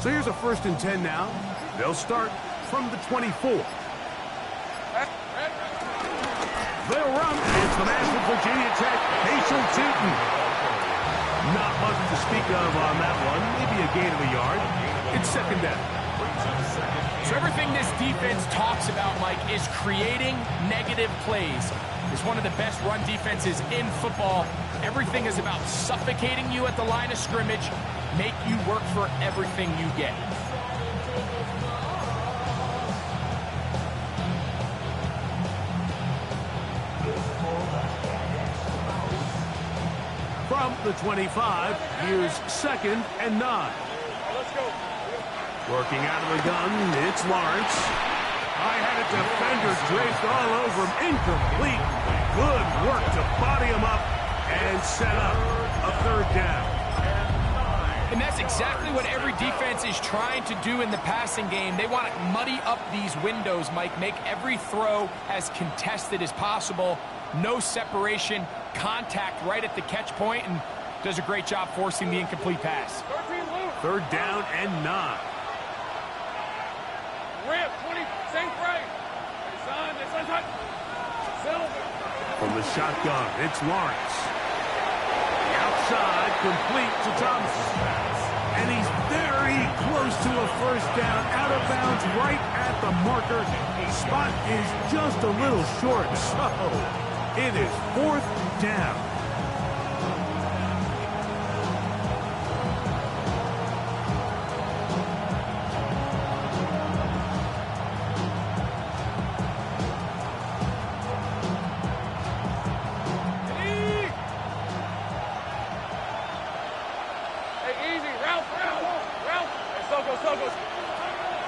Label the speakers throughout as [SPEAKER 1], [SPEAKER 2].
[SPEAKER 1] So here's a 1st and 10 now. They'll start from the 24. They'll run. It's the man from Virginia Tech, Haitian Tootin. Not much to speak of on that one. Maybe a gain of a yard. It's 2nd down.
[SPEAKER 2] So everything this defense talks about, Mike, is creating negative plays. It's one of the best run defenses in football. Everything is about suffocating you at the line of scrimmage, make you work for everything you get.
[SPEAKER 1] From the 25, here's 2nd and 9.
[SPEAKER 3] Let's go.
[SPEAKER 1] Working out of the gun, it's Lawrence. I had a defender draped all over him. Incomplete. Good work to body him up and set up a 3rd down.
[SPEAKER 2] And that's exactly what every defense is trying to do in the passing game. They want to muddy up these windows, Mike, make every throw as contested as possible. No separation, contact right at the catch point, and does a great job forcing the incomplete pass.
[SPEAKER 1] 3rd down and 9.
[SPEAKER 3] Rip, 20, same frame.
[SPEAKER 1] From the shotgun, it's Lawrence. The outside, complete to Thomas. And he's very close to a 1st down, out of bounds, right at the marker. Spot is just a little short, so it is 4th down.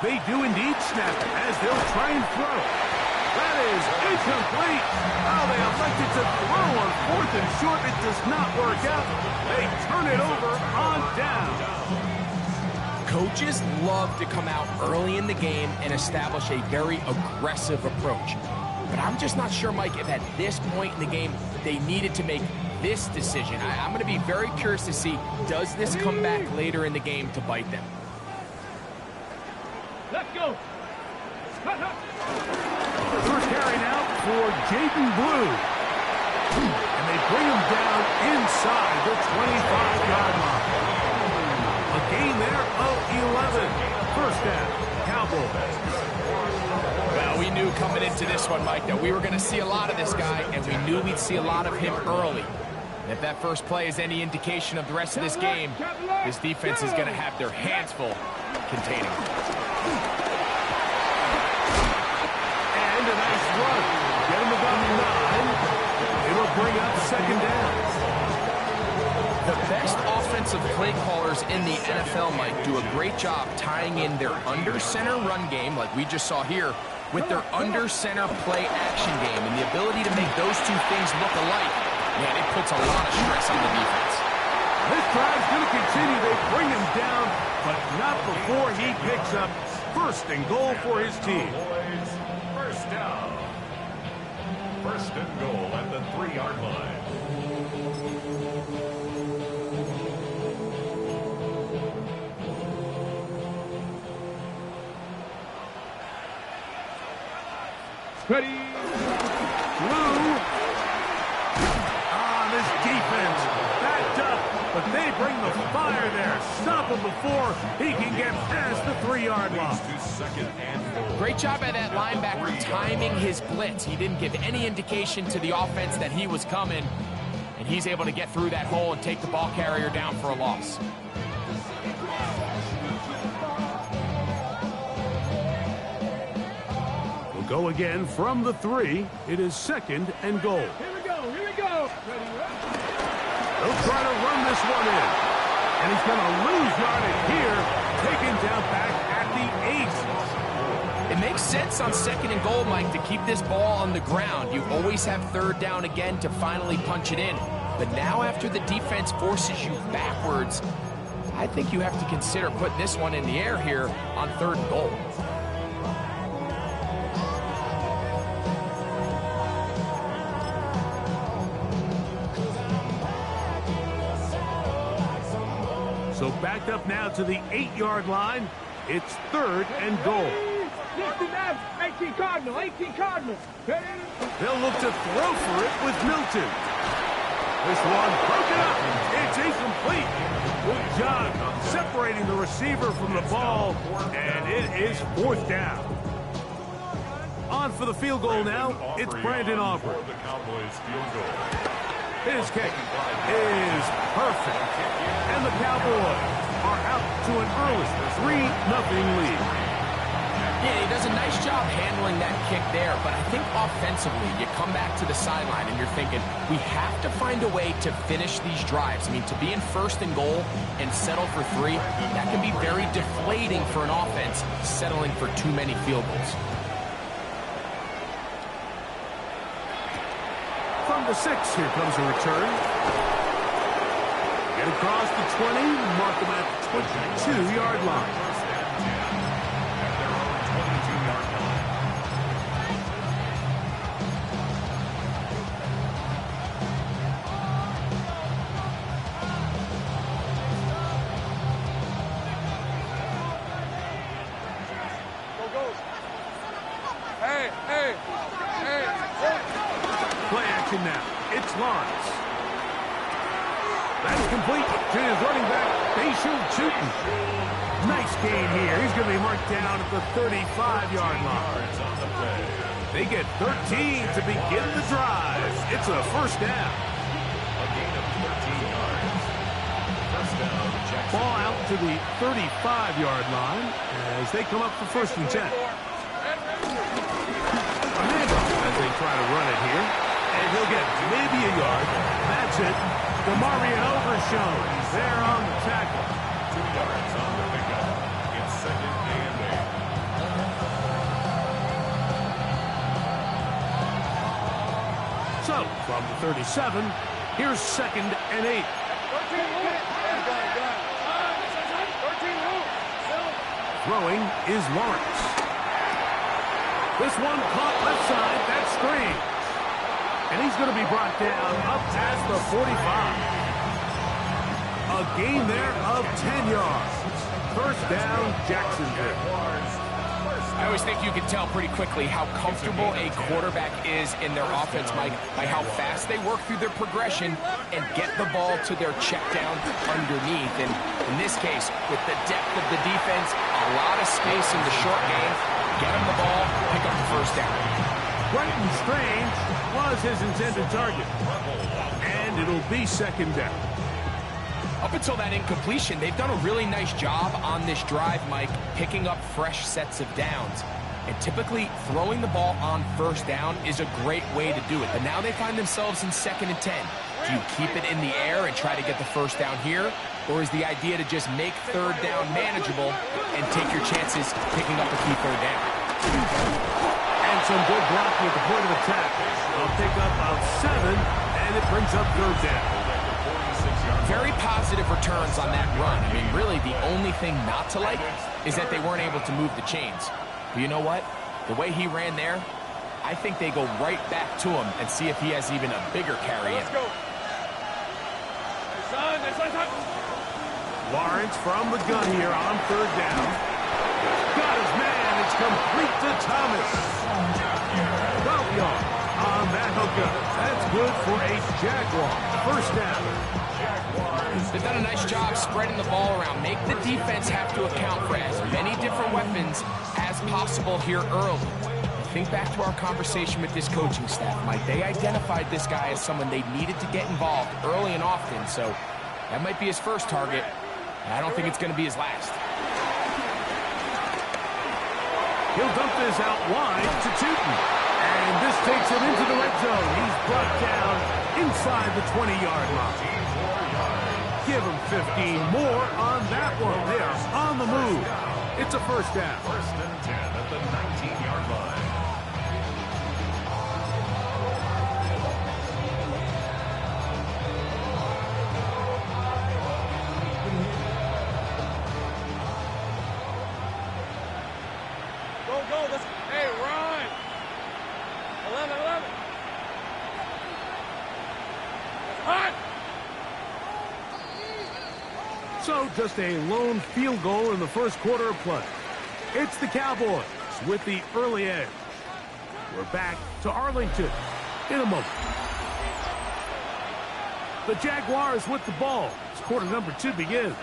[SPEAKER 1] They do indeed snap it as they'll try and throw. That is incomplete. Oh, they elected to throw on 4th and short. It does not work out. They turn it over on down.
[SPEAKER 2] Coaches love to come out early in the game and establish a very aggressive approach. But I'm just not sure, Mike, if at this point in the game they needed to make this decision. I'm going to be very curious to see, does this come back later in the game to bite them?
[SPEAKER 3] Let's go.
[SPEAKER 1] First carry now for Jaden Blue. And they bring him down inside the 25-yard line. A gain there of 11. 1st down, Cowboys.
[SPEAKER 2] Well, we knew coming into this one, Mike, that we were going to see a lot of this guy, and we knew we'd see a lot of him early. And if that first play is any indication of the rest of this game, this defense is going to have their hands full containing him.
[SPEAKER 1] And a nice run. Get him about 9. It'll bring up 2nd down.
[SPEAKER 2] The best offensive play callers in the NFL, Mike, do a great job tying in their under-center run game, like we just saw here, with their under-center play action game. And the ability to make those two things look alike, man, it puts a lot of stress on the defense.
[SPEAKER 1] This drive's going to continue. They bring him down, but not before he picks up 1st and goal for his team.
[SPEAKER 4] 1st down. 1st and goal at the 3-yard line.
[SPEAKER 3] Ready.
[SPEAKER 1] Blue. This defense backed up, but they bring the fire there. Stop him before he can get past the 3-yard line.
[SPEAKER 2] Great job by that linebacker timing his blitz. He didn't give any indication to the offense that he was coming, and he's able to get through that hole and take the ball carrier down for a loss.
[SPEAKER 1] We'll go again from the 3. It is 2nd and goal.
[SPEAKER 3] Here we go. Here we go. Ready.
[SPEAKER 1] They'll try to run this one in. And he's going to lose yardage here, taken down back at the 8.
[SPEAKER 2] It makes sense on 2nd and goal, Mike, to keep this ball on the ground. You always have 3rd down again to finally punch it in. But now after the defense forces you backwards, I think you have to consider putting this one in the air here on 3rd and goal.
[SPEAKER 1] So backed up now to the 8-yard line. It's 3rd and goal.
[SPEAKER 3] 18 Cardinal, 18 Cardinal. Ready?
[SPEAKER 1] They'll look to throw for it with Milton. This one broken up. It's incomplete. Good job separating the receiver from the ball, and it is 4th down. On for the field goal now, it's Brandon Aubrey.
[SPEAKER 4] The Cowboys field goal.
[SPEAKER 1] His kick is perfect. And the Cowboys are out to an early 3-0 lead.
[SPEAKER 2] Yeah, he does a nice job handling that kick there, but I think offensively, you come back to the sideline and you're thinking, we have to find a way to finish these drives. I mean, to be in 1st and goal and settle for 3, that can be very deflating for an offense, settling for too many field goals.
[SPEAKER 1] From the 6, here comes a return. Get across the 20, mark them at the 22-yard line. Play action now. It's Lawrence. That's complete to his running back, Bayfield shooting. Nice gain here. He's going to be marked down at the 35-yard line. They get 13 to begin the drive. It's a 1st down.
[SPEAKER 4] A gain of 13 yards. 1st down, Jags.
[SPEAKER 1] Ball out to the 35-yard line as they come up for 1st and 10. A handoff as they try to run it here. And he'll get maybe a yard. That's it. DeMario Overshown there on the tackle.
[SPEAKER 4] 2 yards on the pickup. It's 2nd and 8.
[SPEAKER 1] So, from the 37, here's 2nd and 8.
[SPEAKER 3] 13
[SPEAKER 1] Throwing is Lawrence. This one caught left side. That's screen. And he's going to be brought down up past the 45. A gain there of 10 yards. 1st down, Jacksonville.
[SPEAKER 2] I always think you can tell pretty quickly how comfortable a quarterback is in their offense, Mike, by how fast they work through their progression and get the ball to their check down underneath. And in this case, with the depth of the defense, a lot of space in the short game, get him the ball, pick up the 1st down.
[SPEAKER 1] Brenton Strange was his intended target. And it'll be 2nd down.
[SPEAKER 2] Up until that incompletion, they've done a really nice job on this drive, Mike, picking up fresh sets of downs. And typically, throwing the ball on 1st down is a great way to do it. But now they find themselves in 2nd and 10. Do you keep it in the air and try to get the 1st down here? Or is the idea to just make 3rd down manageable and take your chances picking up a key 3rd down?
[SPEAKER 1] And some good blocking at the point of attack. They'll pick up about 7, and it brings up 3rd down.
[SPEAKER 2] Very positive returns on that run. I mean, really, the only thing not to like is that they weren't able to move the chains. But you know what? The way he ran there, I think they go right back to him and see if he has even a bigger carry in.
[SPEAKER 3] Let's go.
[SPEAKER 1] Lawrence from the gun here on 3rd down. Got his man. It's complete to Thomas. 12 yards on that hookup. That's good for a Jaguar. 1st down.
[SPEAKER 2] They've done a nice job spreading the ball around. Make the defense have to account for as many different weapons as possible here early. Think back to our conversation with this coaching staff, Mike. They identified this guy as someone they needed to get involved early and often, so that might be his 1st target. I don't think it's going to be his last.
[SPEAKER 1] He'll dump this out wide to Tootin. And this takes him into the red zone. He's brought down inside the 20-yard line. Give him 15 more on that one. They are on the move. It's a 1st down.
[SPEAKER 4] 1st and 10 at the 19-yard line.
[SPEAKER 3] Go. Let's. Hey, run. 11. Hot.
[SPEAKER 1] So just a lone field goal in the first quarter of play. It's the Cowboys with the early edge. We're back to Arlington in a moment. The Jaguars with the ball as quarter number 2 begins,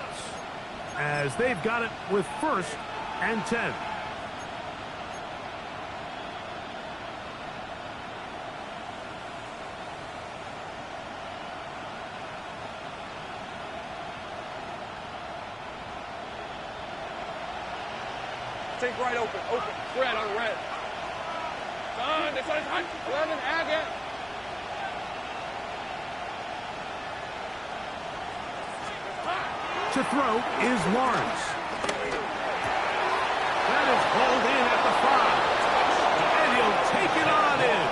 [SPEAKER 1] as they've got it with 1st and 10.
[SPEAKER 3] Take right open. Red on red. Son, this one's hot. 11, again.
[SPEAKER 1] To throw is Lawrence. That is hauled in at the 5. And he'll take it on in.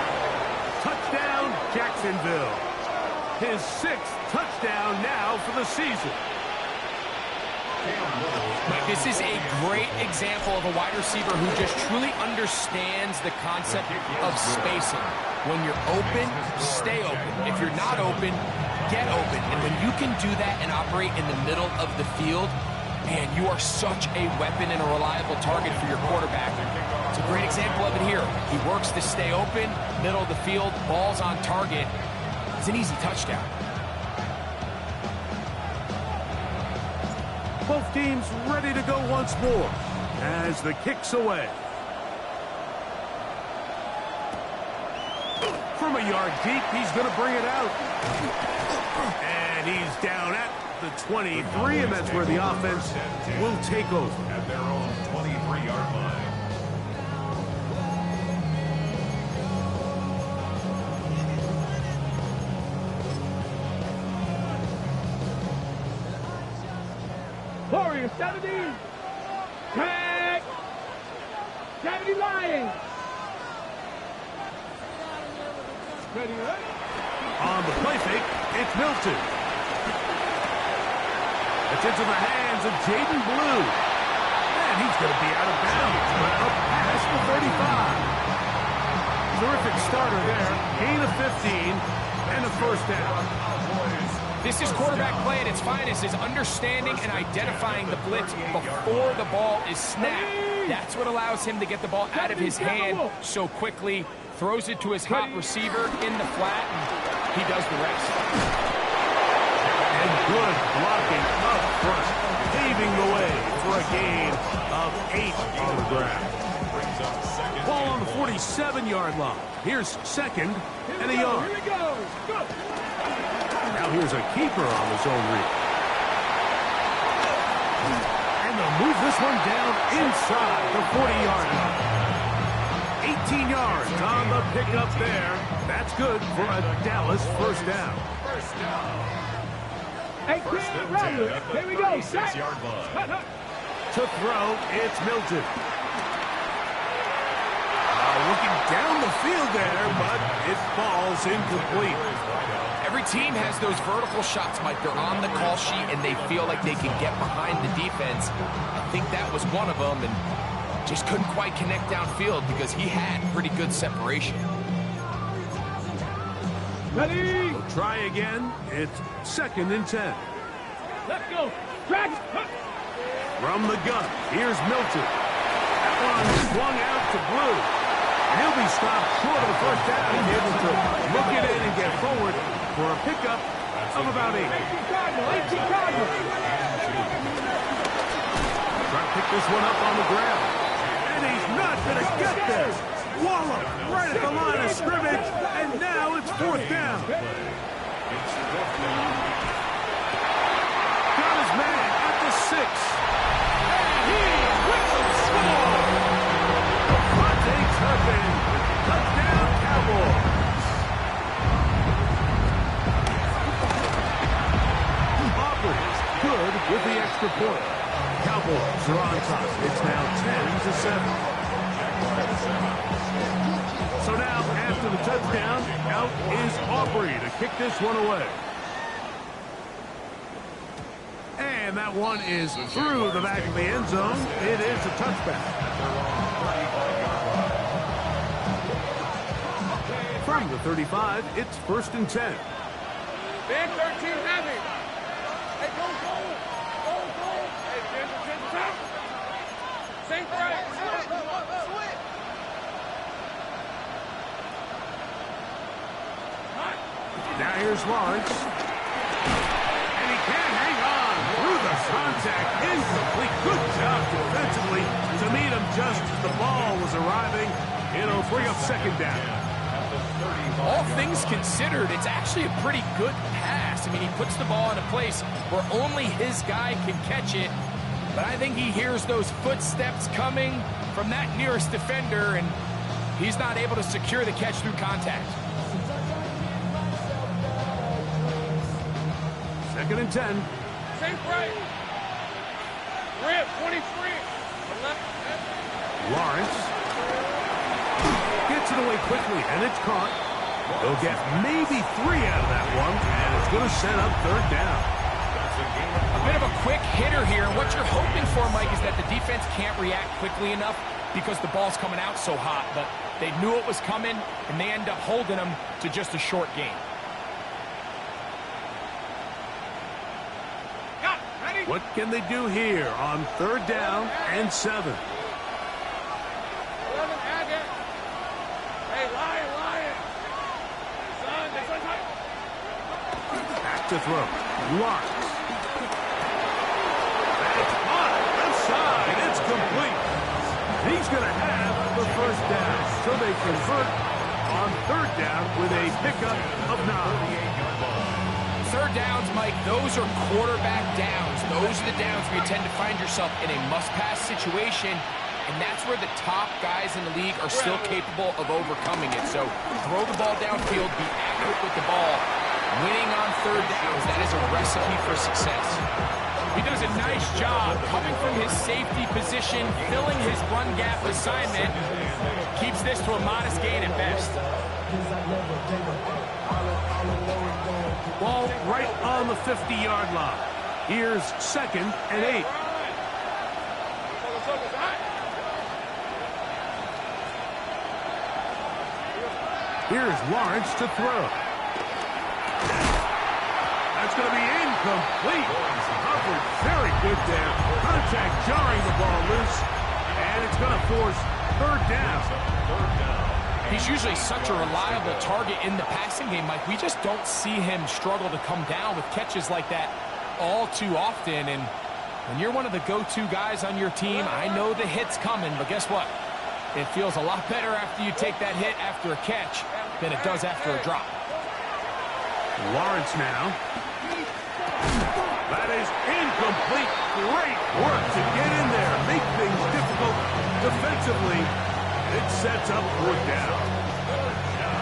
[SPEAKER 1] Touchdown, Jacksonville. His 6th touchdown now for the season.
[SPEAKER 2] Mike, this is a great example of a wide receiver who just truly understands the concept of spacing. When you're open, stay open. If you're not open, get open. And when you can do that and operate in the middle of the field, man, you are such a weapon and a reliable target for your quarterback. It's a great example of it here. He works to stay open, middle of the field, ball's on target. It's an easy touchdown.
[SPEAKER 1] Both teams ready to go once more as the kick's away. From a yard deep, he's going to bring it out. And he's down at the 23, and that's where the offense will take over.
[SPEAKER 4] At their own 23-yard line.
[SPEAKER 3] Warriors, 70. Tag. 70 Lions. Ready, right?
[SPEAKER 1] On the play fake, it's Milton. It's into the hands of Jaden Blue. And he's going to be out of bounds, but up past the 35. Terrific starter there. Gain of 15 and a 1st down.
[SPEAKER 2] This is quarterback play at its finest, is understanding and identifying the blitz before the ball is snapped. That's what allows him to get the ball out of his hand so quickly, throws it to his hot receiver in the flat, and he does the rest.
[SPEAKER 1] And good blocking up front, paving the way for a gain of 8 on the ground. Ball on the 47-yard line. Here's 2nd and a yard.
[SPEAKER 3] Here we go. Go.
[SPEAKER 1] Now here's a keeper on the zone read. And they'll move this one down inside the 40-yard line. 18 yards on the pickup there. That's good for a Dallas 1st down.
[SPEAKER 3] 18, Rattler. Here we go. Set.
[SPEAKER 1] To throw, it's Milton. Looking down the field there, but it falls incomplete.
[SPEAKER 2] Every team has those vertical shots, Mike. They're on the call sheet, and they feel like they can get behind the defense. I think that was one of them, and just couldn't quite connect downfield because he had pretty good separation.
[SPEAKER 3] Ready.
[SPEAKER 1] We'll try again. It's 2nd and 10.
[SPEAKER 3] Let's go. Drag.
[SPEAKER 1] From the gun, here's Milton. That one swung out to Blue. And he'll be stopped short of the 1st down and be able to look it in and get forward for a pickup of about 8.
[SPEAKER 3] 18 Cardinal.
[SPEAKER 1] Trying to pick this one up on the ground. And he's not going to get this. Wallop right at the line of scrimmage, and now it's 4th down. Got his man at the 6. And he will score. Touchdown, Cowboys. Aubrey is good with the extra point. Cowboys are on top. It's now 10-7. So now, after the touchdown, out is Aubrey to kick this one away. And that one is through the back of the end zone. It is a touchback. From the 35, it's 1st and 10.
[SPEAKER 3] Big 13 heavy. Hey, go.
[SPEAKER 1] Here's Lawrence. And he can't hang on through the contact. Incomplete. Good job defensively to meet him just as the ball was arriving. It'll bring up second down.
[SPEAKER 2] All things considered, it's actually a pretty good pass. I mean, he puts the ball in a place where only his guy can catch it. But I think he hears those footsteps coming from that nearest defender, and he's not able to secure the catch through contact.
[SPEAKER 1] Second and 10.
[SPEAKER 3] Safe right. Rip, 23.
[SPEAKER 1] Lawrence gets it away quickly, and it's caught. They'll get maybe 3 out of that one, and it's going to set up third down.
[SPEAKER 2] A bit of a quick hitter here. What you're hoping for, Mike, is that the defense can't react quickly enough because the ball's coming out so hot. But they knew it was coming, and they end up holding them to just a short game.
[SPEAKER 1] What can they do here on third down and 7?
[SPEAKER 3] 11, Agate. Hey, Lion. Son, this one's high.
[SPEAKER 1] Back to throw. Lawrence. It's on left side. It's complete. He's going to have the first down. So they convert on third down with a pickup of 9.
[SPEAKER 2] Third downs, Mike, those are quarterback downs. Those are the downs where you tend to find yourself in a must-pass situation, and that's where the top guys in the league are still capable of overcoming it. So throw the ball downfield, be accurate with the ball. Winning on third downs, that is a recipe for success. He does a nice job coming from his safety position, filling his run gap assignment. Keeps this to a modest gain at best.
[SPEAKER 1] Ball right on the 50-yard line. Here's second and 8. Here's Lawrence to throw. That's going to be incomplete. Covered very good there. Contact jarring the ball loose. And it's going to force third down.
[SPEAKER 2] He's usually such a reliable target in the passing game, Mike. We just don't see him struggle to come down with catches like that all too often. And when you're one of the go-to guys on your team, I know the hit's coming, but guess what? It feels a lot better after you take that hit after a catch than it does after a drop.
[SPEAKER 1] Lawrence now. That is incomplete. Great work to get in there. Make things difficult defensively. It sets up fourth down.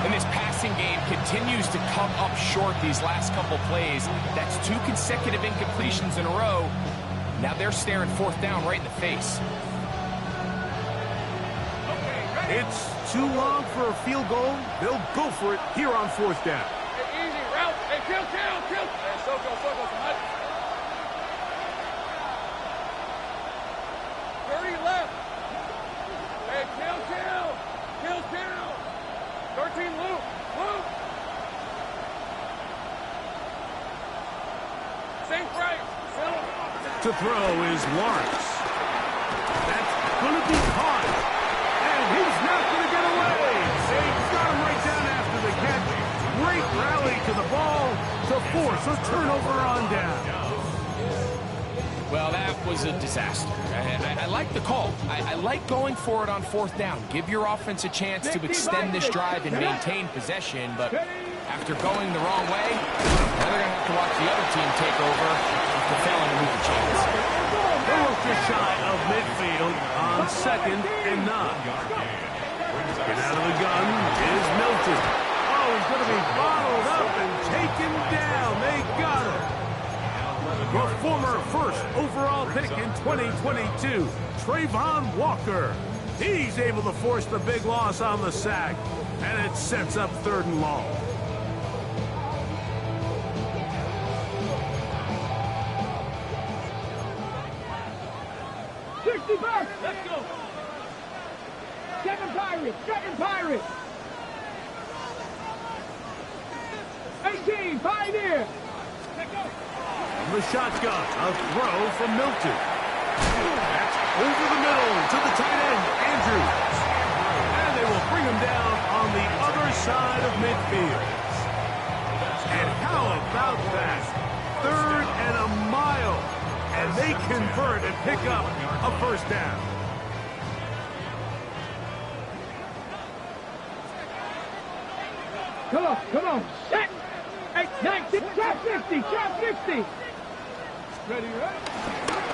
[SPEAKER 2] And this passing game continues to come up short these last couple plays. That's 2 consecutive incompletions in a row. Now they're staring fourth down right in the face.
[SPEAKER 1] It's too long for a field goal. They'll go for it here on fourth down.
[SPEAKER 3] Hey, easy route. Hey, kill. Hey, Soko, son. 30 left. Hey, kill. 13 loop. Safe right.
[SPEAKER 1] To throw is Lawrence. That's going to be caught. And he's not going to get away. They got him right down after the catch. Great rally to the ball to force a turnover on down.
[SPEAKER 2] Well, that was a disaster. I like the call. I like going for it on fourth down. Give your offense a chance to extend this drive and maintain possession, but after going the wrong way, now they're going to have to watch the other team take over after failing to move the chains.
[SPEAKER 1] They're just shy of midfield on second and 9. Get out of the gun is Milton. Oh, he's going to be bottled up and taken down. They got him. The former first overall pick in 2022, Trayvon Walker. He's able to force the big loss on the sack, and it sets up third and long.
[SPEAKER 5] Let's go. Second Pirates. 18, Pioneer.
[SPEAKER 1] The shotgun, a throw from Milton. That's over the middle to the tight end, Andrews. And they will bring him down on the other side of midfield. And How about that? 3rd and a mile. And they convert and pick up a first down.
[SPEAKER 5] Come on. Set. 19. Trap 50. Trap 50. Ready, right?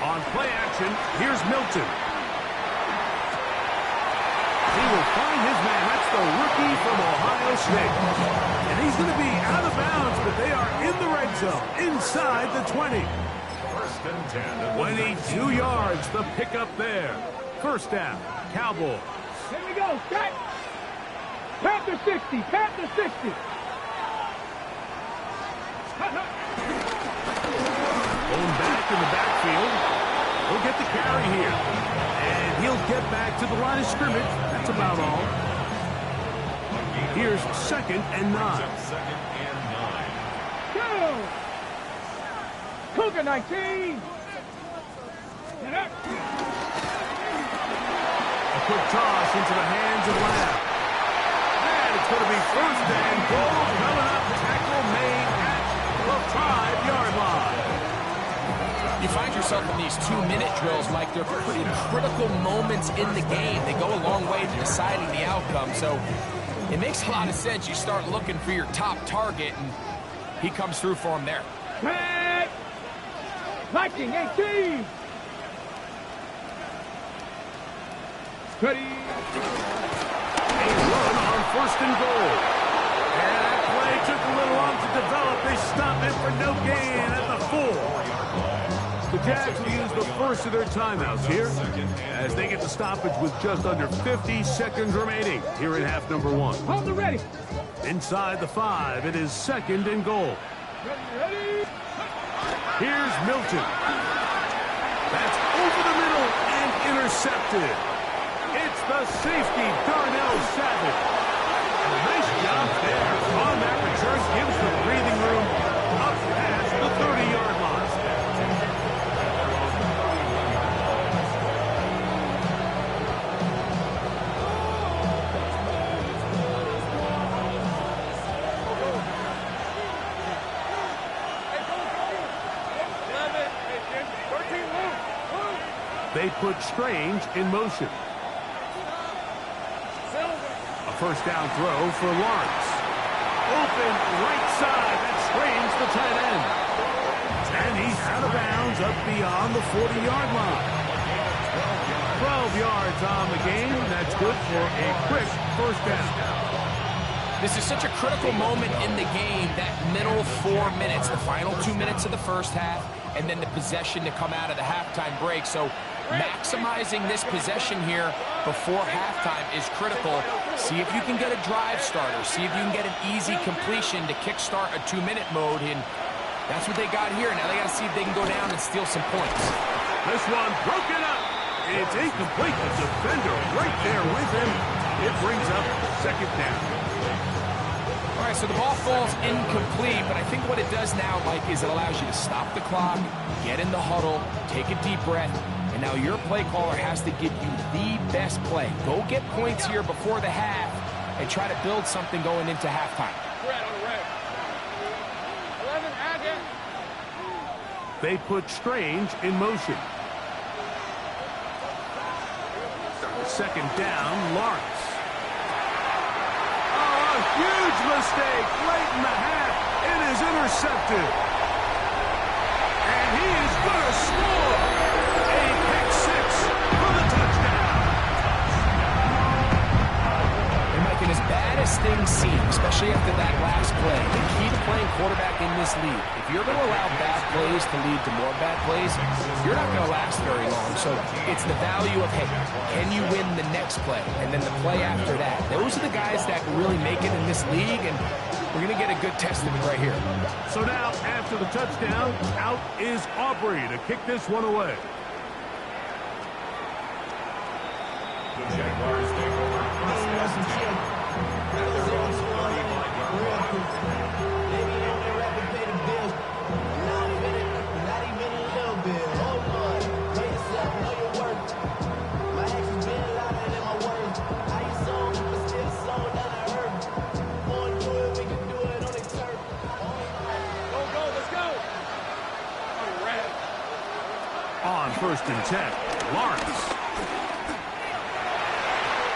[SPEAKER 1] On play action, here's Milton. He will find his man. That's the rookie from Ohio State. And he's going to be out of bounds, but they are in the red zone, inside the 20. 22 yards, the pickup there. First down, Cowboys.
[SPEAKER 5] Here we go. Set. Panther 60. Panther 60.
[SPEAKER 1] Going back in the backfield. He'll get the carry here. And he'll get back to the line of scrimmage. That's about all. Here's 2nd and 9.
[SPEAKER 5] Go. Cougar 19.
[SPEAKER 1] A quick toss into the hands of Lamb. And it's going to be 1st and goal coming up. Tackle made at the 5-yard line.
[SPEAKER 2] You find yourself in these 2-minute drills, Mike. They're pretty critical moments in the game. They go a long way to deciding the outcome. So it makes a lot of sense. You start looking for your top target, and he comes through for him there.
[SPEAKER 5] Red. Viking 18. Ready.
[SPEAKER 1] A run on 1st and goal. And that play took a little long to develop. They stop it for no gain at the 4. The Jags will use the first of their timeouts here as they get the stoppage with just under 50 seconds remaining here in half number 1.
[SPEAKER 5] Hold the ready.
[SPEAKER 1] Inside the 5, it is 2nd and goal.
[SPEAKER 5] Ready.
[SPEAKER 1] Here's Milton. That's over the middle and intercepted. It's the safety, Darnell Savage. And a nice job there on that return. Gives the breathing room up past the 30-yard line. They put Strange in motion. A first down throw for Lawrence. Open right side. That's Strange, the tight end. And he's out of bounds up beyond the 40-yard line. 12 yards on the game. That's good for a quick first down.
[SPEAKER 2] This is such a critical moment in the game, that middle 4 minutes, the final 2 minutes of the first half, and then the possession to come out of the halftime break. So maximizing this possession here before halftime is critical. See if you can get a drive starter. See if you can get an easy completion to kickstart a 2-minute mode. And that's what they got here. Now they got to see if they can go down and steal some points.
[SPEAKER 1] This one broken up. It's incomplete. The defender right there with him. It brings up 2nd down.
[SPEAKER 2] All right, so the ball falls incomplete, but I think what it does now, Mike, is it allows you to stop the clock, get in the huddle, take a deep breath, and now your play caller has to give you the best play. Go get points here before the half and try to build something going into halftime.
[SPEAKER 1] They put Strange in motion. 2nd down, Lawrence. Huge mistake late in the half. It is intercepted. And he is going to score. A pick 6 for the touchdown.
[SPEAKER 2] And Mike, and as bad as things seem, especially after that last play, the key to playing quarterback in this league, if you're going to allow bad plays to lead to more bad plays, you're not going to last very long. So it's the value of, hey, can you win the next play? And then the play after that. Those are the guys that can really make it in this league, and we're going to get a good test of it right here.
[SPEAKER 1] So now, after the touchdown, out is Aubrey to kick this one away.
[SPEAKER 4] The Jaguars take over first and 10.
[SPEAKER 1] On 1st and 10, Lawrence.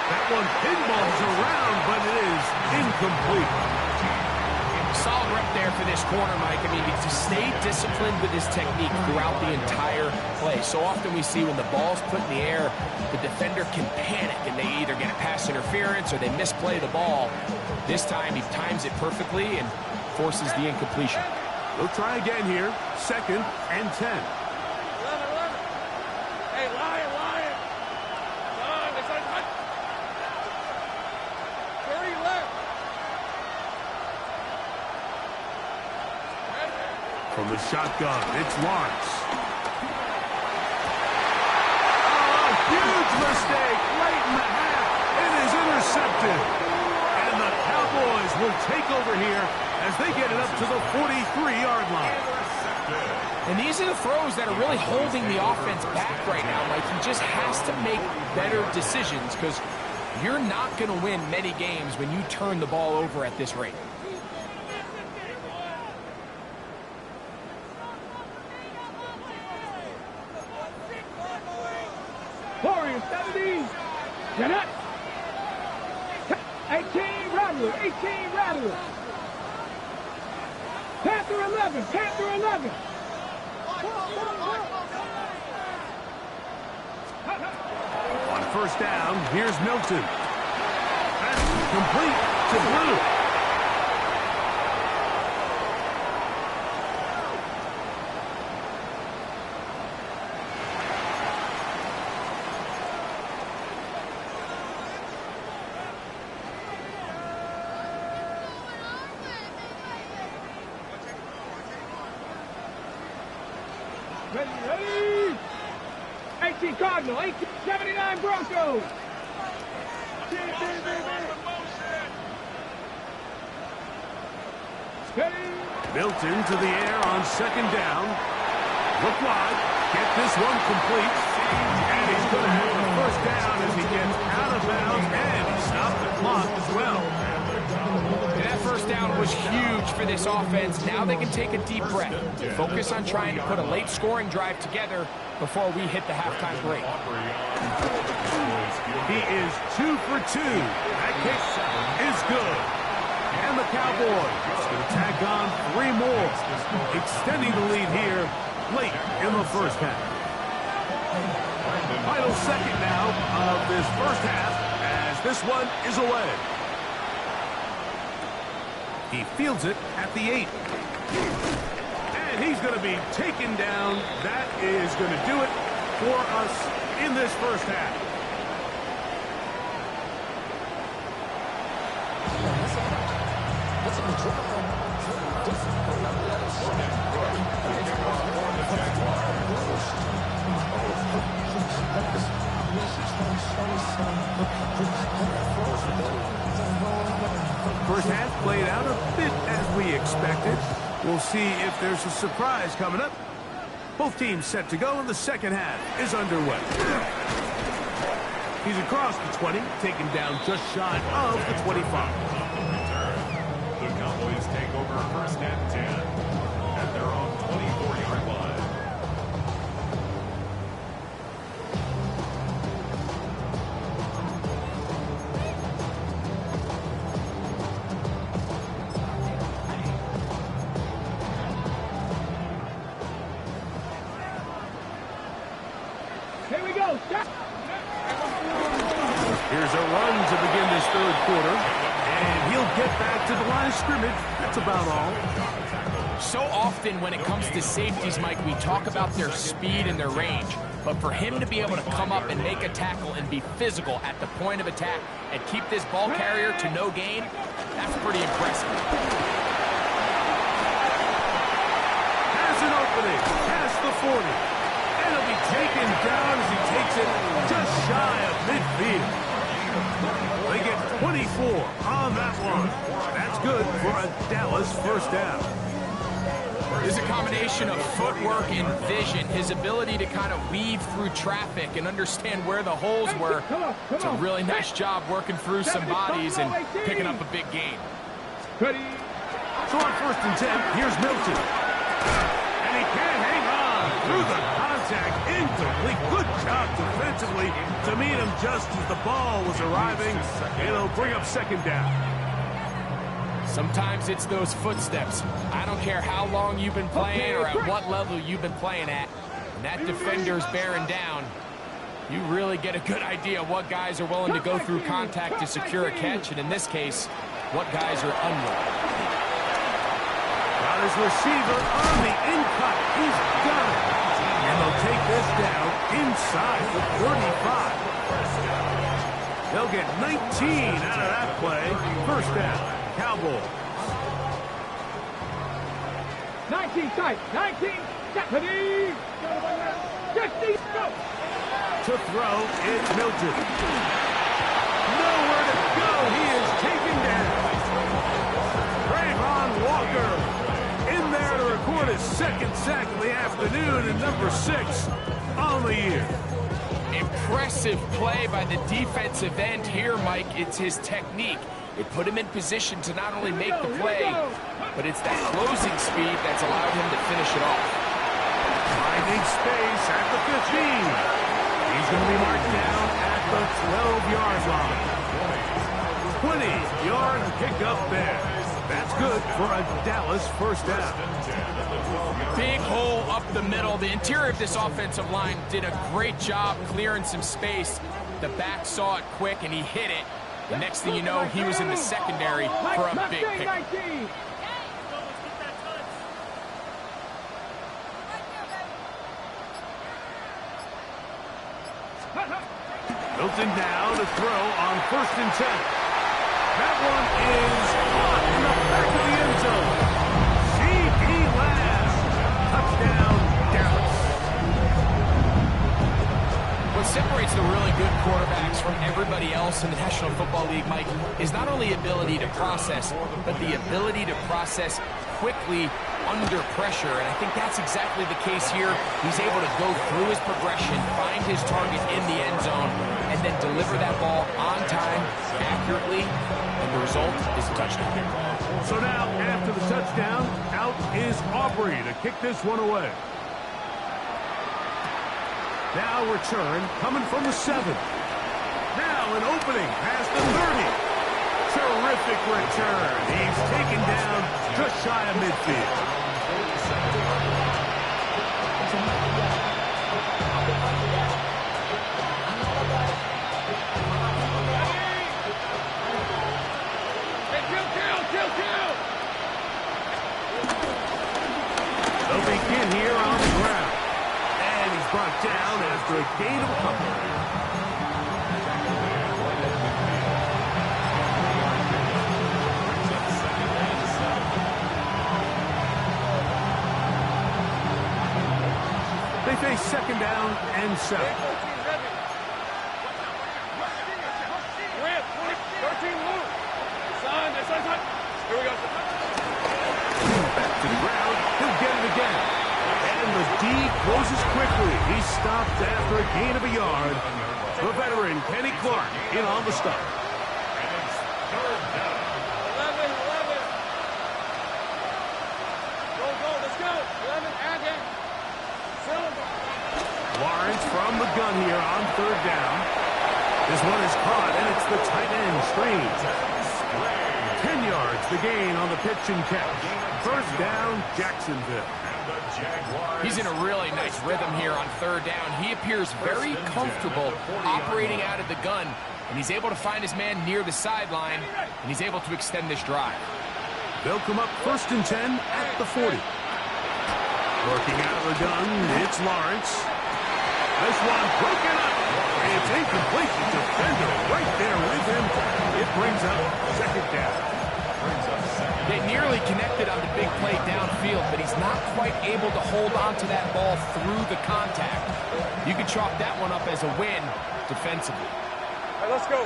[SPEAKER 1] That one pinballs around, but it is incomplete.
[SPEAKER 2] Solid rep there for this corner, Mike. I mean, to stay disciplined with his technique throughout the entire play. So often we see when the ball's put in the air, the defender can panic and they either get a pass interference or they misplay the ball. This time he times it perfectly and forces the incompletion.
[SPEAKER 1] We'll try again here. 2nd and 10.
[SPEAKER 3] 11. Hey, Lion. Son, they said touch. 30 left.
[SPEAKER 1] From the shotgun, it's Lawrence. Oh, huge mistake late in the half. It is intercepted. And the Cowboys will take over here as they get it up to the 43-yard line.
[SPEAKER 2] And these are the throws that are really holding the offense back right now, Mike. He just has to make better decisions because you're not going to win many games when you turn the ball over at this rate.
[SPEAKER 5] Warriors 70. Get up. 18 Rattler. 18 Rattler. Panther 11. Panther 11.
[SPEAKER 1] On 1st down, here's Milton. That's complete to Blue.
[SPEAKER 5] Ready. 18 Cardinal. 79 Broncos.
[SPEAKER 1] Milton to the air on 2nd down. Look wide. Get this one complete. And he's going to have the 1st down as he gets out of bounds. And he stopped the clock as well.
[SPEAKER 2] And that 1st down was huge for this offense. Now they can take a deep breath. Focus on trying to put a late scoring drive together before we hit the halftime break.
[SPEAKER 1] He is 2 for 2. That kick is good. And the Cowboys going to tack on 3 more, extending the lead here late in the 1st half. Final 2nd now of this 1st half as this one is away. He fields it at the 8. And he's going to be taken down. That is going to do it for us in this 1st half. First half played out a bit as we expected. We'll see if there's a surprise coming up. Both teams set to go, and the 2nd half is underway. He's across the 20, taken down just shy of the 25.
[SPEAKER 4] The Cowboys take over 1st and 10 at their own 24-yard line.
[SPEAKER 5] Here we go. Stop.
[SPEAKER 1] Here's a run to begin this 3rd quarter. And he'll get back to the line of scrimmage. That's about all.
[SPEAKER 2] So often when it comes to safeties, Mike, we talk about their speed and their range. But for him to be able to come up and make a tackle and be physical at the point of attack and keep this ball carrier to no gain, that's pretty impressive.
[SPEAKER 1] Has an opening past the 40. And he'll be taken down as he takes it just shy of midfield. They get 24 on that one. That's good for a Dallas 1st down.
[SPEAKER 2] There's a combination of footwork and vision, his ability to kind of weave through traffic and understand where the holes were. It's a really nice job working through some bodies and picking up a big gain.
[SPEAKER 5] Ready.
[SPEAKER 1] So on 1st and 10, here's Milton. And he can't hang on through the contact incomplete. Good job defensively to meet him just as the ball was arriving. It'll bring up second down.
[SPEAKER 2] Sometimes it's those footsteps. I don't care how long you've been playing or at what level you've been playing at. When that defender's bearing down, you really get a good idea of what guys are willing to go through contact to secure a catch, and in this case, what guys are unwilling.
[SPEAKER 1] Got his receiver on the in-cut. He's got it. And they'll take this down inside the 35. They'll get 19 out of that play. First down, Cowboys.
[SPEAKER 5] 19 tight. 19. Deputy. 60. Go.
[SPEAKER 1] To throw, it's Milton. Nowhere to go. He is taken down. Ron Walker in there to record his second sack of the afternoon and number 6 on the year.
[SPEAKER 2] Impressive play by the defensive end here, Mike. It's his technique. It put him in position to not only make the play, but it's that closing speed that's allowed him to finish it off.
[SPEAKER 1] Finding space at the 15. He's going to be marked down at the 12-yard line. 20-yard pickup there. That's good for a Dallas first down.
[SPEAKER 2] Big hole up the middle. The interior of this offensive line did a great job clearing some space. The back saw it quick, and he hit it. The next thing you know, he was in the secondary for a big pick.
[SPEAKER 1] Milton now to throw on 1st and 10. That one is caught in the back of the end zone. C.D. Lamb. Touchdown, Dallas.
[SPEAKER 2] What separates the really good quarterbacks from everybody else in the National Football League, Mike, is not only ability to process, but the ability to process quickly under pressure, and I think that's exactly the case here. He's able to go through his progression, find his target in the end zone, and then deliver that ball on time, accurately, and the result is a touchdown.
[SPEAKER 1] So now, after the touchdown, out is Aubrey to kick this one away. Now return, coming from the 7. Now an opening past the 30. Terrific return. He's taken down just shy of midfield. They'll begin here on the ground. And he's brought down after a gain of a couple. They face second down and 7.
[SPEAKER 3] 13 loose. Son. Here we go.
[SPEAKER 1] Back to the ground. He'll get it again. And the D closes quickly. He stopped after a gain of a yard. The veteran, Kenny Clark, in on the stop.
[SPEAKER 3] 11. Go. Let's go. 11. Again.
[SPEAKER 1] Lawrence from the gun here on 3rd down. This one is caught, and it's the tight end, Strange. 10 yards the gain on the pitch and catch. First down, Jacksonville.
[SPEAKER 2] He's in a really nice rhythm here on 3rd down. He appears very comfortable operating out of the gun, and he's able to find his man near the sideline, and he's able to extend this drive.
[SPEAKER 1] They'll come up 1st and 10 at the 40. Working out of the gun, it's Lawrence. This one broken up. It's incomplete. The defender right there with him. It brings up second down.
[SPEAKER 2] They nearly connected on the big play downfield, but he's not quite able to hold on to that ball through the contact. You can chalk that one up as a win defensively.
[SPEAKER 3] All right, let's go.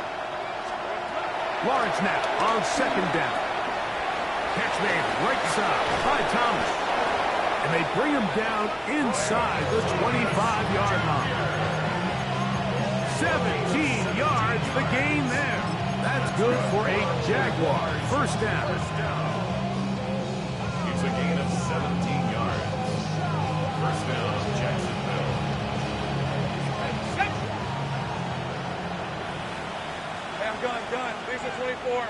[SPEAKER 1] Lawrence now on 2nd down. Catch made right side by Thomas. And they bring him down inside the 25-yard line. 17 yards, the gain there. That's good for a Jaguar first down.
[SPEAKER 4] It's a gain of 17 yards. First down, Jacksonville.
[SPEAKER 3] gun. These are 24.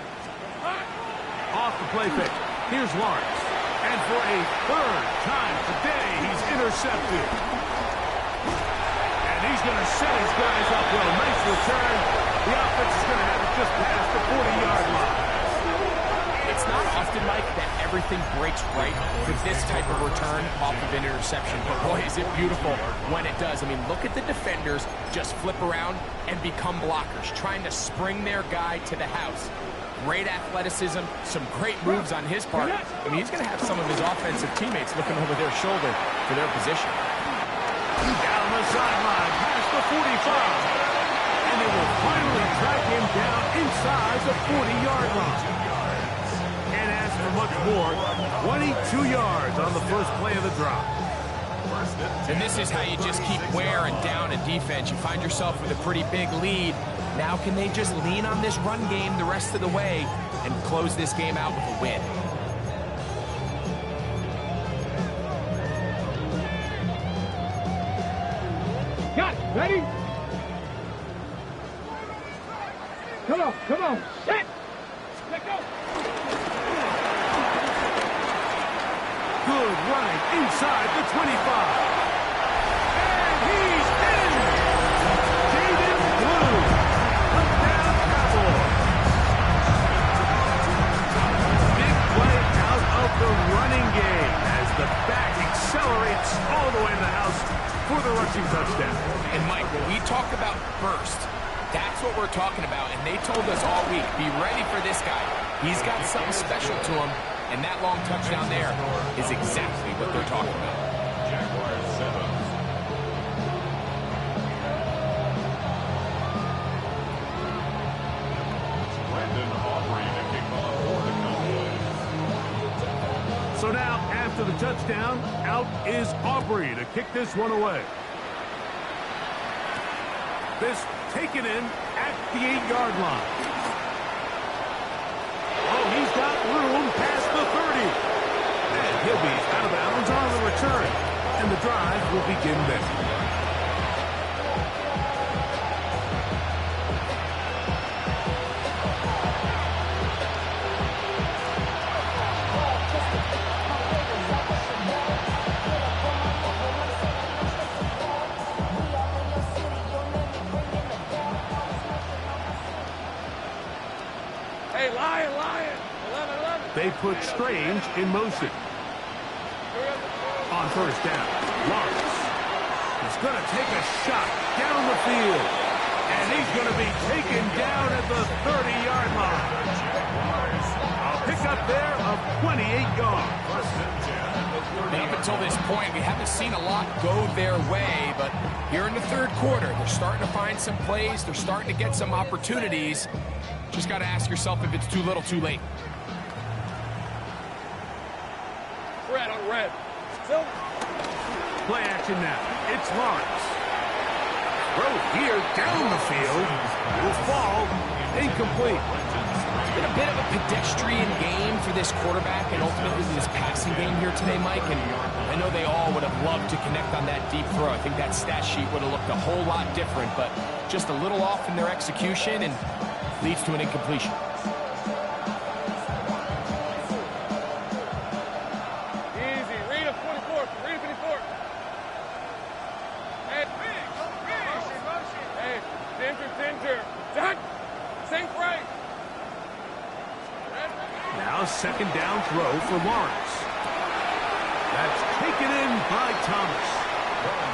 [SPEAKER 1] Off the play fake. Here's Lawrence. And for a third time today, he's intercepted. And he's going to set his guys up well. Nice return. The offense is going to have it just past the 40-yard line.
[SPEAKER 2] It's not often, Mike, that everything breaks right for this type of return off of an interception. But boy, is it beautiful when it does. I mean, look at the defenders just flip around and become blockers, trying to spring their guy to the house. Great athleticism, some great moves on his part. I mean, he's going to have some of his offensive teammates looking over their shoulder for their position.
[SPEAKER 1] Down the sideline, past the 45. And they will finally track him down inside the 40-yard line. And as for much more, 22 yards on the first play of the drive.
[SPEAKER 2] And this is how you just keep wearing down a defense. You find yourself with a pretty big lead. Now can they just lean on this run game the rest of the way and close this game out with a win?
[SPEAKER 5] Got it. Ready? Come on. Set. Let go.
[SPEAKER 1] Good running inside the 25. And he's in! Jaden Blue. Touchdown Cowboys. Big play out of the running game as the back accelerates all the way to the house for the rushing touchdown.
[SPEAKER 2] And Mike, when we talk about burst, that's what we're talking about. And they told us all week, be ready for this guy. He's got something special to him. And that long touchdown there is exactly what they're talking about.
[SPEAKER 4] Jaguars 7. Brandon Aubrey to kick off for the Cowboys.
[SPEAKER 1] So now, after the touchdown, out is Aubrey to kick this one away. This taken in at the 8-yard line. Oh, he's got room past the 30. And he'll be out of bounds on the return. And the drive will begin then.
[SPEAKER 3] Hey, Lion. 11.
[SPEAKER 1] They put Strange in motion. On first down, Lawrence. He's going to take a shot down the field. And he's going to be taken down at the 30-yard line. A pickup there of 28 yards.
[SPEAKER 2] And up until this point, we haven't seen a lot go their way, but here in the third quarter, they're starting to find some plays. They're starting to get some opportunities. Just got to ask yourself if it's too little, too late.
[SPEAKER 3] Red on red. Silver.
[SPEAKER 1] Play action now. It's Lawrence. Throw here down the field. Will fall. Incomplete.
[SPEAKER 2] It's been a bit of a pedestrian game for this quarterback and ultimately this passing game here today, Mike. And I know they all would have loved to connect on that deep throw. I think that stat sheet would have looked a whole lot different, but just a little off in their execution and leads to an incompletion.
[SPEAKER 3] Easy. Read a 24. Read a 54. Hey, Ginger. Done. Same right.
[SPEAKER 1] Now second down throw for Lawrence. That's taken in by Thomas.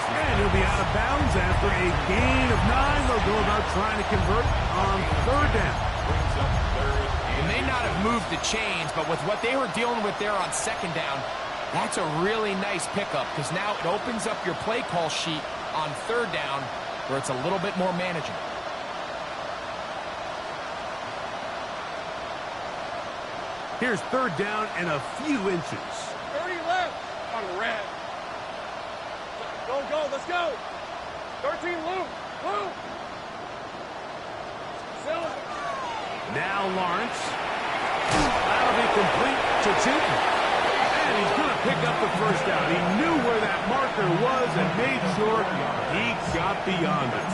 [SPEAKER 1] And he'll be out of bounds after a gain of 9. They'll go about trying to convert on third down.
[SPEAKER 2] They may not have moved the chains, but with what they were dealing with there on second down, that's a really nice pickup because now it opens up your play call sheet on third down where it's a little bit more manageable.
[SPEAKER 1] Here's third down and a few inches.
[SPEAKER 3] 30 left on red. Go, let's go. 13 Luke. Silver.
[SPEAKER 1] Now Lawrence. That'll be complete to Chilton. And he's going to pick up the first down. He knew where that marker was and made sure he got beyond it.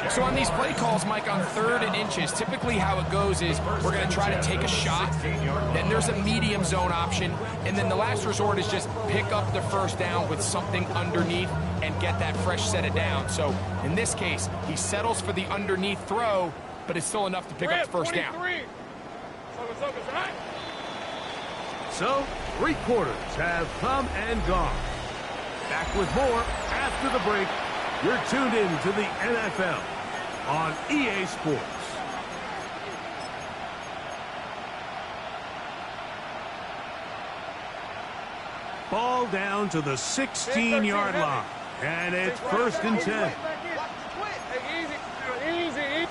[SPEAKER 2] So on these play calls, Mike, on 3rd and inches, typically how it goes is we're going to try to take a shot, then there's a medium zone option, and then the last resort is just pick up the first down with something underneath and get that fresh set of down. So in this case, he settles for the underneath throw, but it's still enough to pick up the first down.
[SPEAKER 1] So, 3 quarters have come and gone. Back with more after the break. You're tuned in to the NFL on EA Sports. Ball down to the 16-yard line. And it's 1st and 10.
[SPEAKER 3] Easy.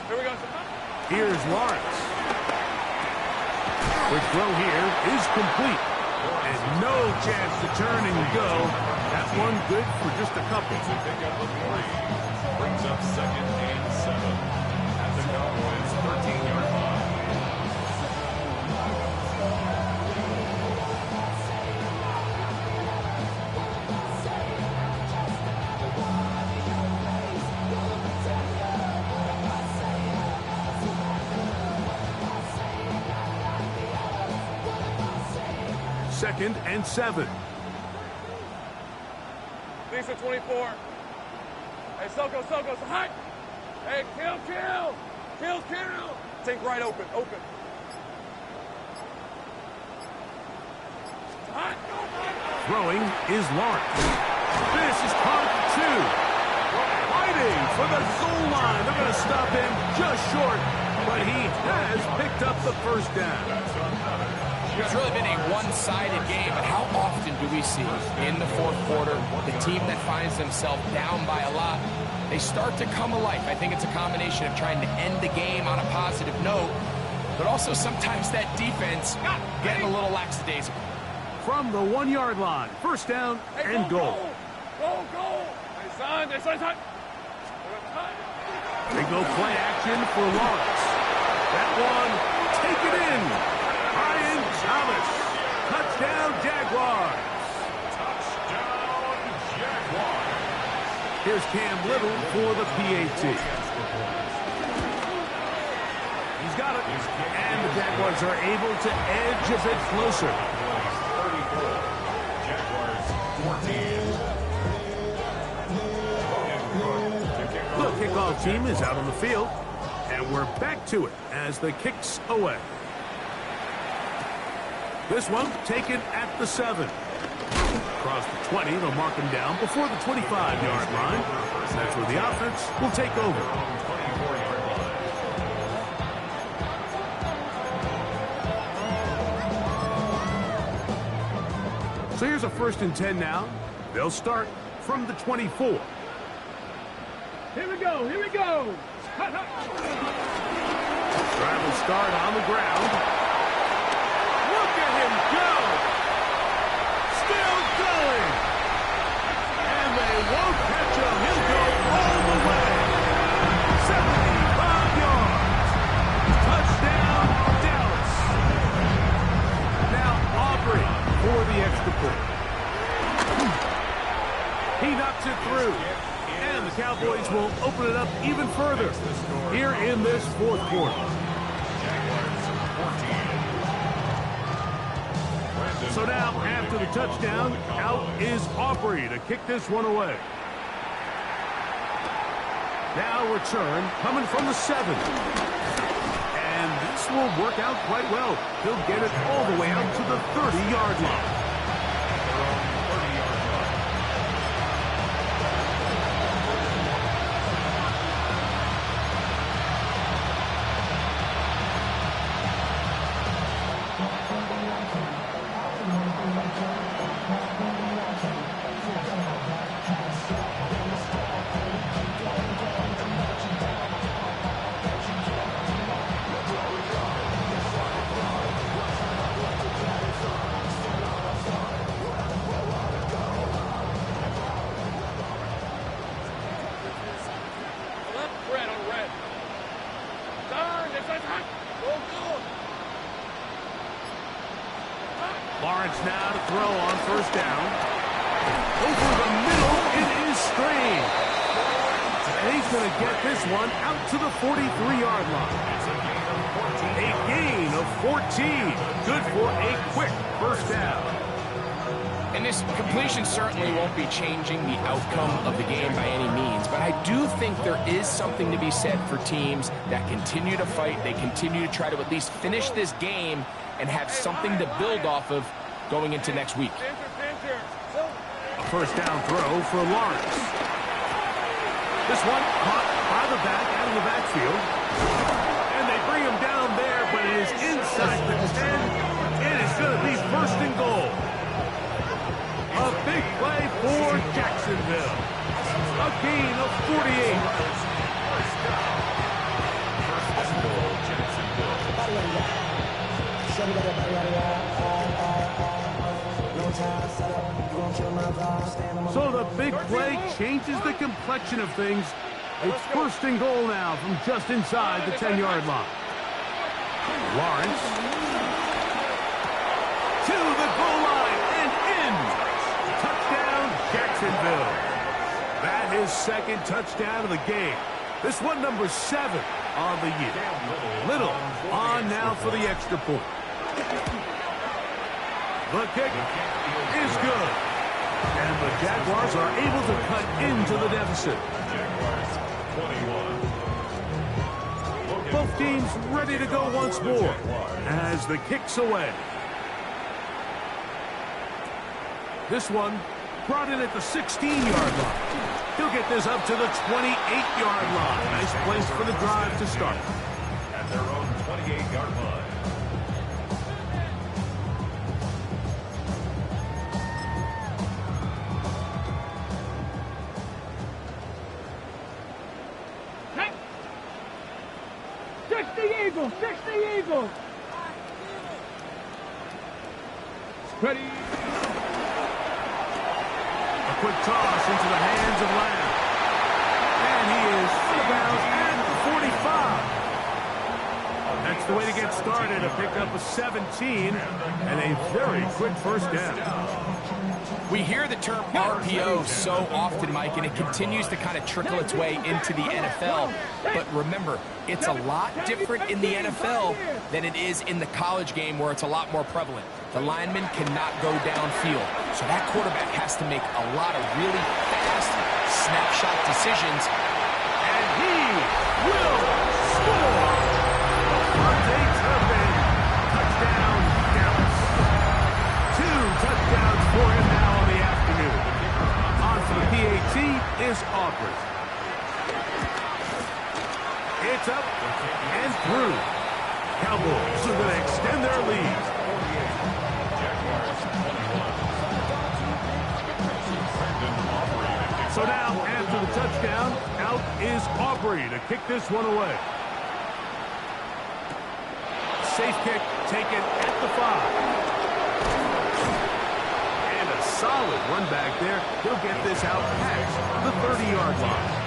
[SPEAKER 3] Here we go.
[SPEAKER 1] Here's Lawrence. The throw here is complete. And no chance to turn and go. That one good for just a couple.
[SPEAKER 4] To pick up a 3. Brings up 2nd and 7. At the Cowboys' 13-yard line.
[SPEAKER 1] Second and 7.
[SPEAKER 3] Lisa 24. Hey, Soko, hot. Hey, kill. Take right open. Hot.
[SPEAKER 1] Throwing is Lawrence. This is caught at 2. Fighting for the goal line. They're going to stop him just short, but he has picked up the first down.
[SPEAKER 2] It's really been a one-sided game, but how often do we see in the 4th quarter the team that finds themselves down by a lot, they start to come alive? I think it's a combination of trying to end the game on a positive note, but also sometimes that defense getting a little lackadaisical.
[SPEAKER 1] From the 1-yard line, 1st down and goal.
[SPEAKER 3] Go. Hey, son.
[SPEAKER 1] They go play action for Lawrence. That one, take it in. Brian Thomas. Touchdown, Jaguars.
[SPEAKER 4] Touchdown, Jaguars.
[SPEAKER 1] Here's Cam Little for the PAT. He's got it. And the Jaguars are able to edge a bit closer.
[SPEAKER 4] Jaguars 14.
[SPEAKER 1] The kickoff team is out on the field. And we're back to it as the kick's away. This one taken at the 7. Across the 20, they'll mark him down before the 25-yard line. That's where the offense will take over.
[SPEAKER 4] 24-yard line.
[SPEAKER 1] So here's a 1st and 10 now. They'll start from the 24.
[SPEAKER 5] Here we go.
[SPEAKER 1] Drive will start on the ground. Look at him go! Still going! And they won't catch him. He'll go all the way. 75 yards. Touchdown, Dallas. Now Aubrey for the extra point. He knocks it through. And the Cowboys will open it up even further here in this 4th quarter. So now, after the touchdown, out is Aubrey to kick this one away. Now return coming from the 7. And this will work out quite well. He'll get it all the way out to the 30-yard line. Lawrence now to throw on 1st down. Over the middle, it is Strange. And he's going to get this one out to the 43-yard line. A gain of 14. Good for a quick first down.
[SPEAKER 2] And this completion certainly won't be changing the outcome of the game by any means, but I do think there is something to be said for teams that continue to fight. They continue to try to at least finish this game and have something to build off of going into next week.
[SPEAKER 1] A first down throw for Lawrence. This one caught by the back out of the backfield. And they bring him down there, but it is inside the 10. It is going to be first and goal. A big play for Jacksonville. A gain of 48. So the big play changes the complexion of things. It's first and goal now from just inside the 10-yard line. Lawrence to the goal line and in. Touchdown, Jacksonville. That is second touchdown of the game. This one number 7 on the year. Little on now for the extra point. The kick is good. And the Jaguars are able to cut into the deficit. Both teams ready to go once more as the kick's away. This one brought in at the 16-yard line. He'll get this up to the 28-yard line. Nice place for the drive to start.
[SPEAKER 4] At their own 28-yard line.
[SPEAKER 5] Fix the Eagles! Ready?
[SPEAKER 1] A quick toss into the hands of Lamb. And he is out of bounds at the 45. That's the way to get started. A pickup of 17 and a very quick first down.
[SPEAKER 2] We hear the term RPO so often, Mike, and it continues to kind of trickle its way into the NFL. But remember, it's a lot different in the NFL than it is in the college game where it's a lot more prevalent. The lineman cannot go downfield, so that quarterback has to make a lot of really fast snapshot decisions.
[SPEAKER 1] And he will score! Touchdown, Dallas. 2 touchdowns for him now on the afternoon. On for the PAT is Aubrey. It's up and through. Cowboys are going to extend their lead. So now, after the touchdown, out is Aubrey to kick this one away. Safe kick taken at the 5. And a solid run back there. He'll get this out past the 30-yard line.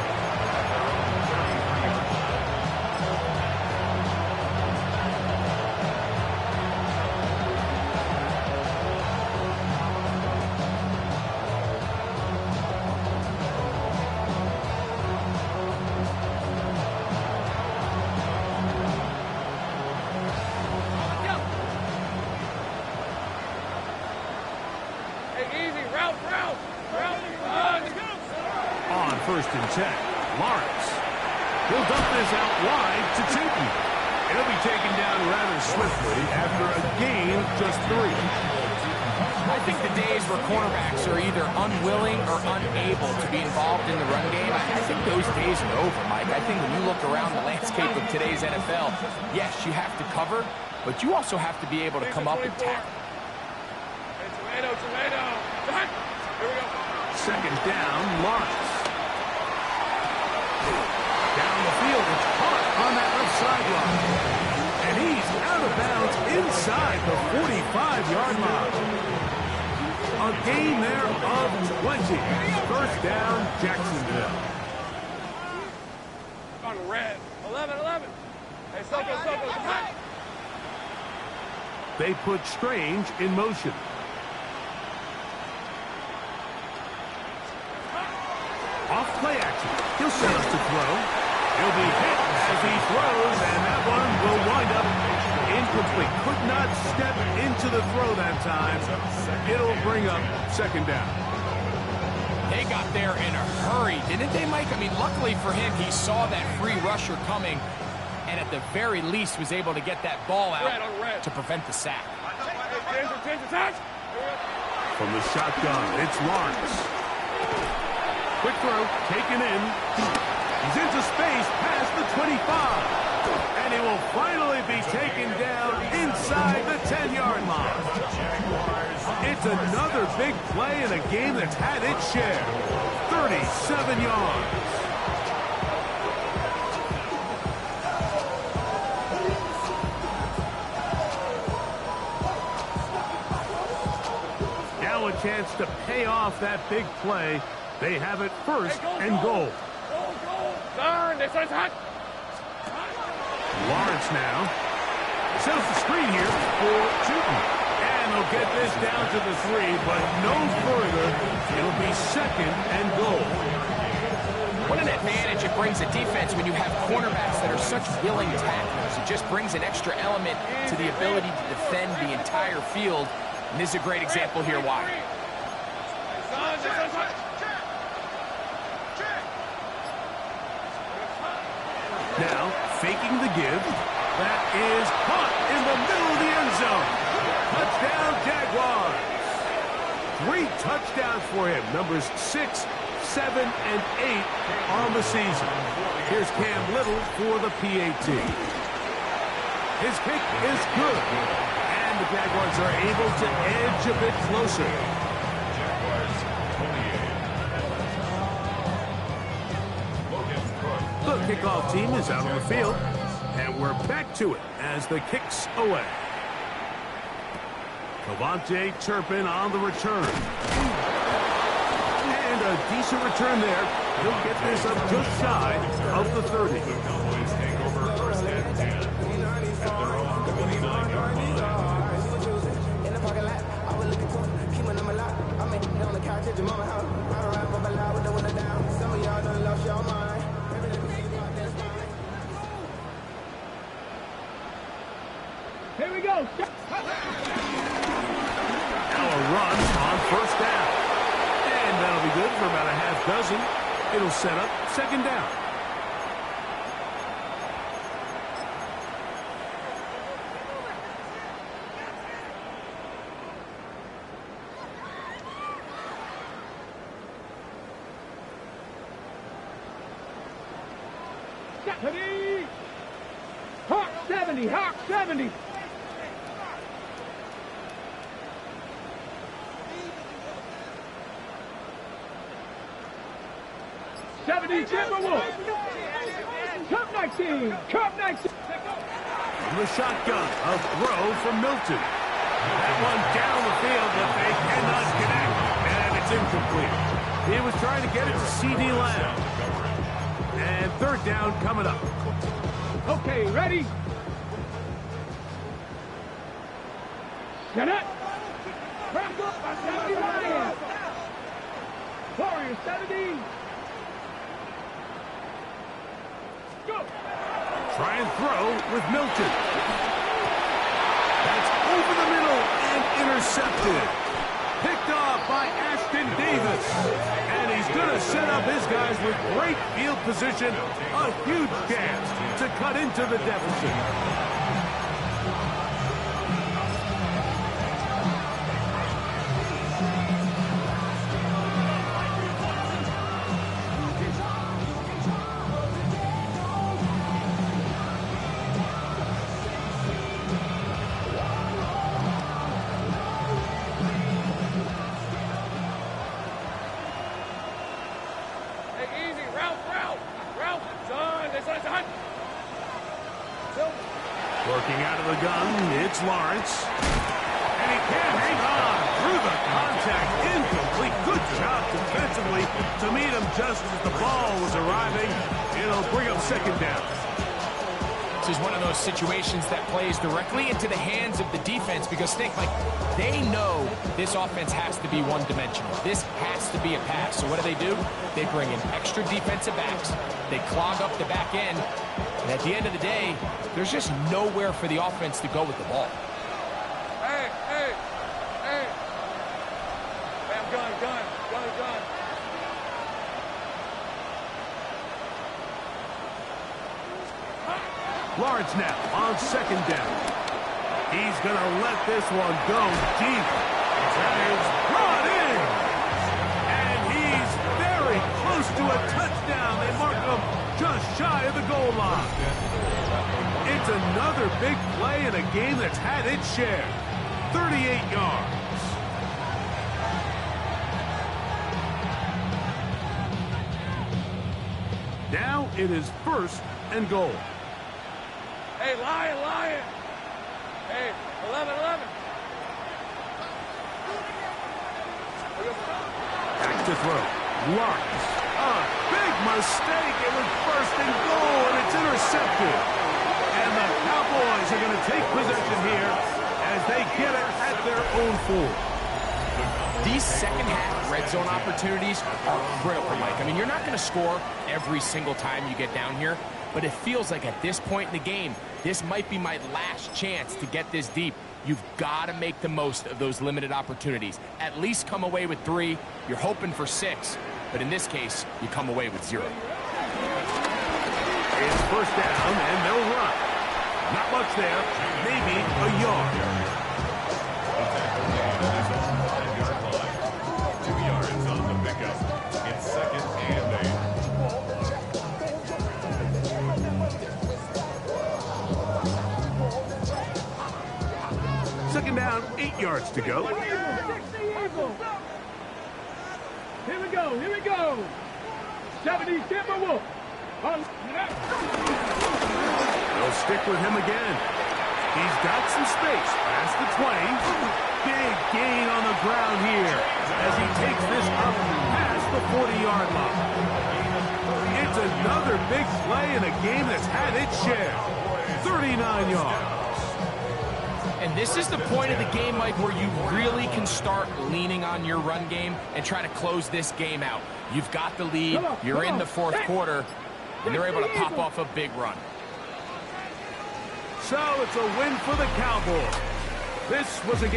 [SPEAKER 1] First and 10. Lawrence. He'll dump this out wide to Tinky. It'll be taken down rather swiftly after a gain of just 3.
[SPEAKER 2] I think the days where cornerbacks are either unwilling or unable to be involved in the run game, I think those days are over, Mike. I think when you look around the landscape of today's NFL, yes, you have to cover, but you also have to be able to come up and tackle.
[SPEAKER 3] Hey, tomato. Here we go.
[SPEAKER 1] Second down, Lawrence. Down the field, it's caught on that left sideline. And he's out of bounds inside the 45-yard line. A gain there of 20. First down, Jacksonville.
[SPEAKER 3] On red. 11. Hey, Soko.
[SPEAKER 1] They put Strange in motion. Off Play action. He'll set up to throw. He'll be hit as he throws, and that one will wind up incomplete. Could not step into the throw that time. It'll bring up second down.
[SPEAKER 2] They got there in a hurry, didn't they, Mike? I mean, luckily for him, he saw that free rusher coming, and at the very least was able to get that ball out to prevent the sack.
[SPEAKER 1] From the shotgun, it's Lawrence. Quick throw, taken in. He's into space past the 25. And he will finally be taken down inside the 10-yard line. It's another big play in a game that's had its share. 37 yards. Now a chance to pay off that big play. They have it first and goal.
[SPEAKER 3] Darn, this one's hot.
[SPEAKER 1] Lawrence now sets the screen here for Chutin. And they'll get this down to the 3, but no further. It'll be second and goal.
[SPEAKER 2] What an advantage it brings a defense when you have cornerbacks that are such willing tacklers. It just brings an extra element to the ability to defend the entire field. And this is a great example here why.
[SPEAKER 1] Now, faking the give. That is caught in the middle of the end zone. Touchdown, Jaguars. 3 touchdowns for him. Numbers 6, 7, and 8 on the season. Here's Cam Little for the PAT. His kick is good. And the Jaguars are able to edge a bit closer. The kickoff team is out on the field, and we're back to it as the kick's away. Cavante Turpin on the return. And a decent return there. He'll get this up just shy of the 30.
[SPEAKER 4] The Cowboys take over first and 10 at their own 29-yard line.
[SPEAKER 6] In the parking lot, I was looking to keep my number locked. I'm on the couch at your mama house. I don't rap up a lot with the window down. Some of y'all done lost your mind.
[SPEAKER 5] Here we go.
[SPEAKER 1] Now a run on first down. And that'll be good for about a half dozen. It'll set up second down.
[SPEAKER 5] Hawk 70, Hawk 70. Timberwolves. Cup 19. Cup 19.
[SPEAKER 1] From the shotgun, a throw from Milton. That one down the field, but they cannot connect. And it's incomplete. He was trying to get it to C.D. Lamb. And third down coming up.
[SPEAKER 5] Okay, ready? Set up. Back up by 70 Lions. Warriors 70. Go.
[SPEAKER 1] Try and throw with Milton. That's over the middle and intercepted. Picked off by Ashton Davis. And he's going to set up his guys with great field position. A huge chance to cut into the deficit. Working out of the gun, it's Lawrence. And he can't hang on through the contact. Incomplete. Good job defensively to meet him just as the ball was arriving. It'll bring up second down.
[SPEAKER 2] is one of those situations that plays directly into the hands of the defense because think, like, they know this offense has to be one-dimensional. This has to be a pass. So what do? They bring in extra defensive backs. They clog up the back end. And at the end of the day, there's just nowhere for the offense to go with the ball.
[SPEAKER 3] Hey, hey, hey. Hey, I'm gun.
[SPEAKER 1] Lawrence now on second down. He's going to let this one go deep. That is brought in. And he's very close to a touchdown. They mark him just shy of the goal line. It's another big play in a game that's had its share. 38 yards. Now it is 1st and goal.
[SPEAKER 3] Hey, Lion. Hey, 11.
[SPEAKER 1] Back to throw. Lawrence. A big mistake. It was 1st and goal, and it's intercepted. And the Cowboys are going to take possession here as they get it at their own 4.
[SPEAKER 2] These second-half red zone opportunities are critical, Mike. I mean, you're not going to score every single time you get down here, but it feels like at this point in the game, this might be my last chance to get this deep. You've got to make the most of those limited opportunities. At least come away with 3. You're hoping for 6, but in this case, you come away with 0.
[SPEAKER 1] It's 1st down, and they'll run. Not much there, maybe a yard. Second down, 8 yards to go.
[SPEAKER 5] Here we go. 70 Timberwolves.
[SPEAKER 1] They'll stick with him again. He's got some space past the 20. Big gain on the ground here as he takes this up past the 40-yard line. It's another big play in a game that's had its share. 39 yards.
[SPEAKER 2] And this is the point of the game, Mike, where you really can start leaning on your run game and try to close this game out. You've got the lead, you're in the 4th quarter, and they're able to pop off a big run.
[SPEAKER 1] So it's a win for the Cowboys. This was a game.